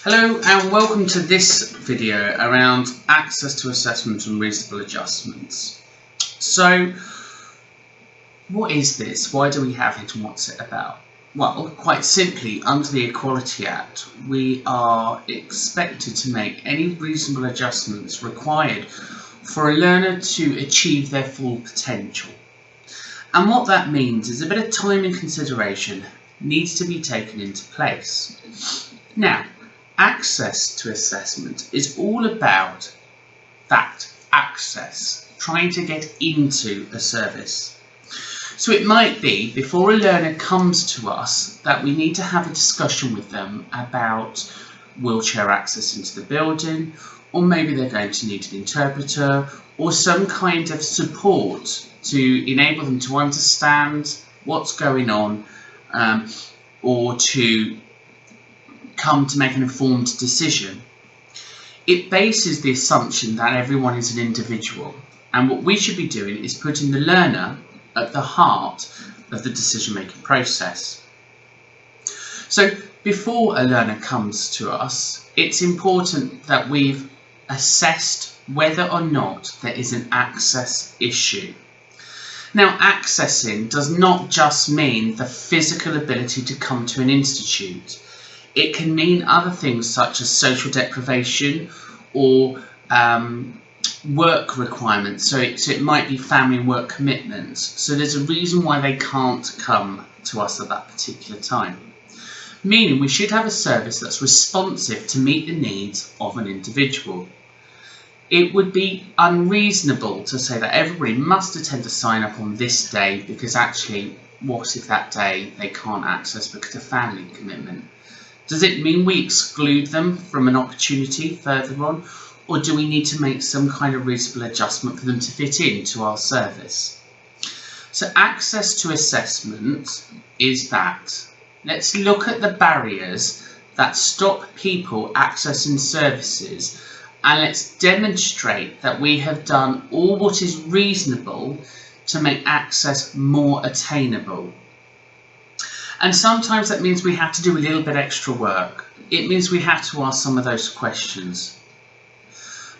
Hello and welcome to this video around access to assessment and reasonable adjustments. So, what is this? Why do we have it and what's it about? Well, quite simply, under the Equality Act, we are expected to make any reasonable adjustments required for a learner to achieve their full potential. And what that means is a bit of time and consideration needs to be taken into place. Now, access to assessment is all about that access, trying to get into a service. So it might be, before a learner comes to us, that we need to have a discussion with them about wheelchair access into the building, or maybe they're going to need an interpreter, or some kind of support to enable them to understand what's going on, or to come to make an informed decision. It bases the assumption that everyone is an individual, and what we should be doing is putting the learner at the heart of the decision-making process. So before a learner comes to us, it's important that we've assessed whether or not there is an access issue. Now, accessing does not just mean the physical ability to come to an institute. It can mean other things such as social deprivation or work requirements. So it might be family and work commitments. So there's a reason why they can't come to us at that particular time. Meaning we should have a service that's responsive to meet the needs of an individual. It would be unreasonable to say that everybody must attend a sign up on this day because actually, what if that day they can't access because of family commitment? Does it mean we exclude them from an opportunity further on, or do we need to make some kind of reasonable adjustment for them to fit into our service? So access to assessment is that. Let's look at the barriers that stop people accessing services, and let's demonstrate that we have done all what is reasonable to make access more attainable. And sometimes that means we have to do a little bit extra work. It means we have to ask some of those questions.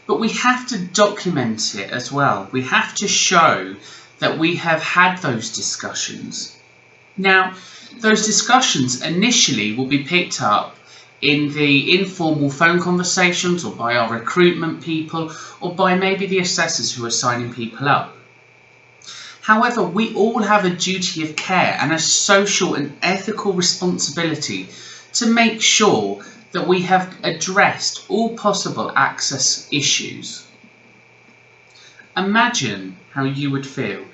But we have to document it as well. We have to show that we have had those discussions. Now, those discussions initially will be picked up in the informal phone conversations, or by our recruitment people, or by maybe the assessors who are signing people up. However, we all have a duty of care and a social and ethical responsibility to make sure that we have addressed all possible access issues. Imagine how you would feel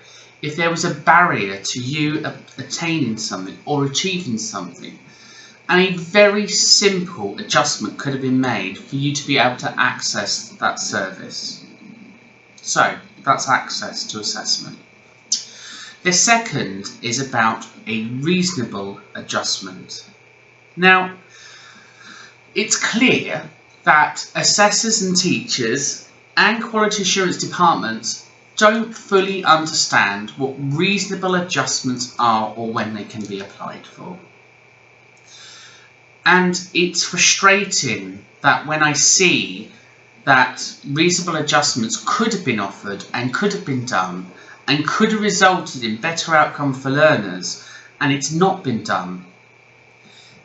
if there was a barrier to you attaining something or achieving something, and a very simple adjustment could have been made for you to be able to access that service. So, that's access to assessment. The second is about a reasonable adjustment. Now, it's clear that assessors and teachers and quality assurance departments don't fully understand what reasonable adjustments are or when they can be applied for. And it's frustrating that when I see that reasonable adjustments could have been offered and could have been done and could have resulted in better outcome for learners, and it's not been done.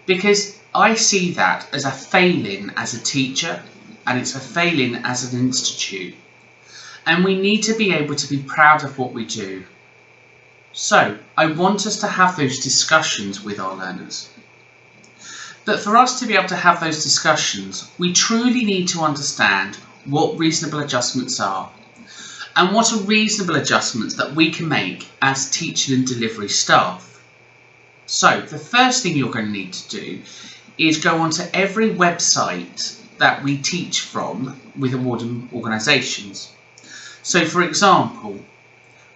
Because I see that as a failing as a teacher, and it's a failing as an institute. And we need to be able to be proud of what we do. So, I want us to have those discussions with our learners. But for us to be able to have those discussions, we truly need to understand what reasonable adjustments are, and what are reasonable adjustments that we can make as teaching and delivery staff. So the first thing you're going to need to do is go onto every website that we teach from with awarding organisations. So for example,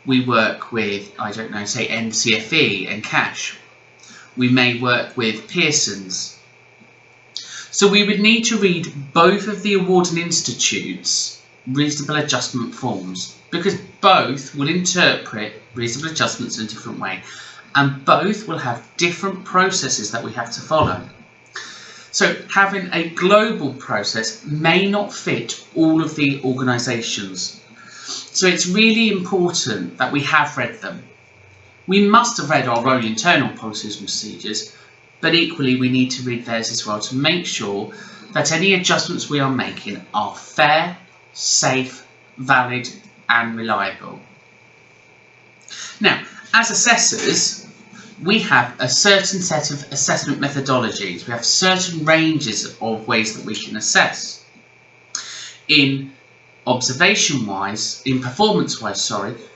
we work with, I don't know, say NCFE and CASH. We may work with Pearson's. So we would need to read both of the awarding institutes' reasonable adjustment forms, because both will interpret reasonable adjustments in a different way, and both will have different processes that we have to follow. So having a global process may not fit all of the organisations. So it's really important that we have read them. We must have read our own internal policies and procedures, but equally we need to read theirs as well to make sure that any adjustments we are making are fair, safe, valid and reliable. Now, as assessors, we have a certain set of assessment methodologies. We have certain ranges of ways that we can assess. In performance-wise,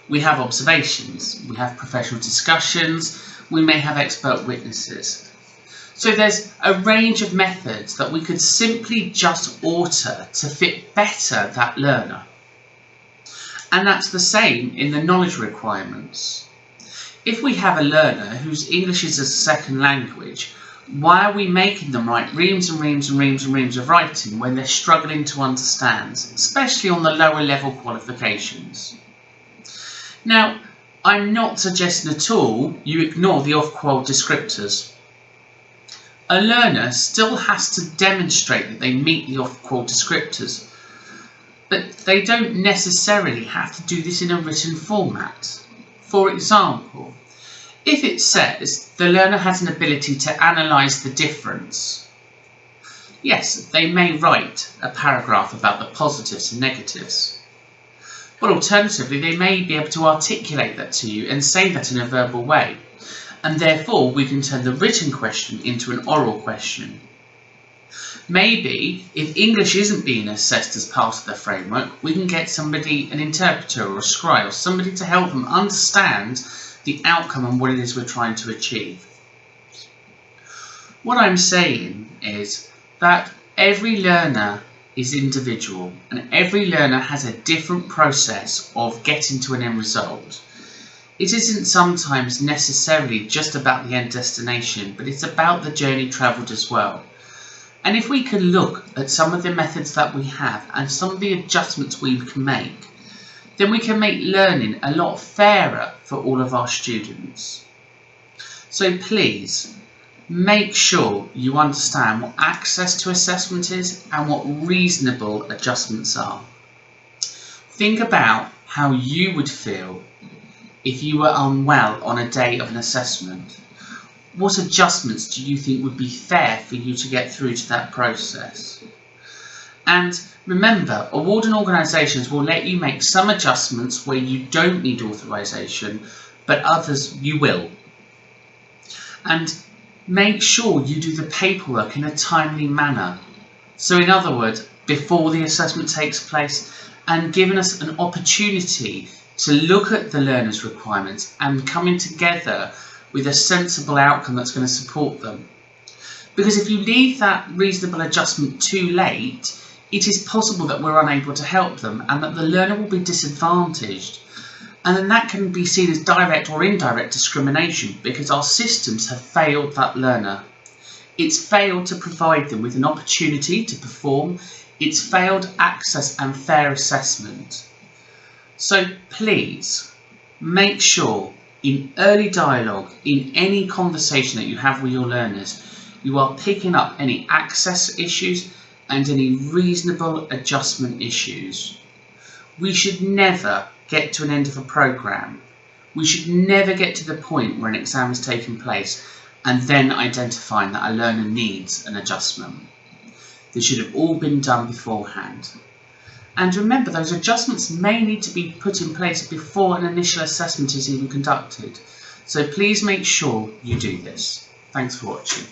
we have observations, we have professional discussions, we may have expert witnesses. So there's a range of methods that we could simply just alter to fit better that learner. And that's the same in the knowledge requirements. If we have a learner whose English is a second language, why are we making them write reams and reams and reams and reams of writing when they're struggling to understand, especially on the lower level qualifications? Now, I'm not suggesting at all you ignore the off-qual descriptors. A learner still has to demonstrate that they meet the off-qual descriptors, but they don't necessarily have to do this in a written format. For example, if it says the learner has an ability to analyse the difference, yes, they may write a paragraph about the positives and negatives. But alternatively, they may be able to articulate that to you and say that in a verbal way. And therefore, we can turn the written question into an oral question. Maybe, if English isn't being assessed as part of the framework, we can get somebody, an interpreter or a scribe, or somebody to help them understand the outcome and what it is we're trying to achieve. What I'm saying is that every learner is individual and every learner has a different process of getting to an end result. It isn't sometimes necessarily just about the end destination, but it's about the journey travelled as well. And if we can look at some of the methods that we have and some of the adjustments we can make, then we can make learning a lot fairer for all of our students. So please, make sure you understand what access to assessment is and what reasonable adjustments are. Think about how you would feel if you were unwell on a day of an assessment. What adjustments do you think would be fair for you to get through to that process? And remember, awarding organisations will let you make some adjustments where you don't need authorisation, but others you will. And make sure you do the paperwork in a timely manner. So in other words, before the assessment takes place, and giving us an opportunity to look at the learner's requirements and coming together with a sensible outcome that's going to support them. Because if you leave that reasonable adjustment too late, it is possible that we're unable to help them and that the learner will be disadvantaged. And then that can be seen as direct or indirect discrimination because our systems have failed that learner. It's failed to provide them with an opportunity to perform. It's failed access and fair assessment. So please make sure in early dialogue, in any conversation that you have with your learners, you are picking up any access issues and any reasonable adjustment issues. We should never get to an end of a programme. We should never get to the point where an exam is taking place and then identifying that a learner needs an adjustment. This should have all been done beforehand. And remember, those adjustments may need to be put in place before an initial assessment is even conducted. So please make sure you do this. Thanks for watching.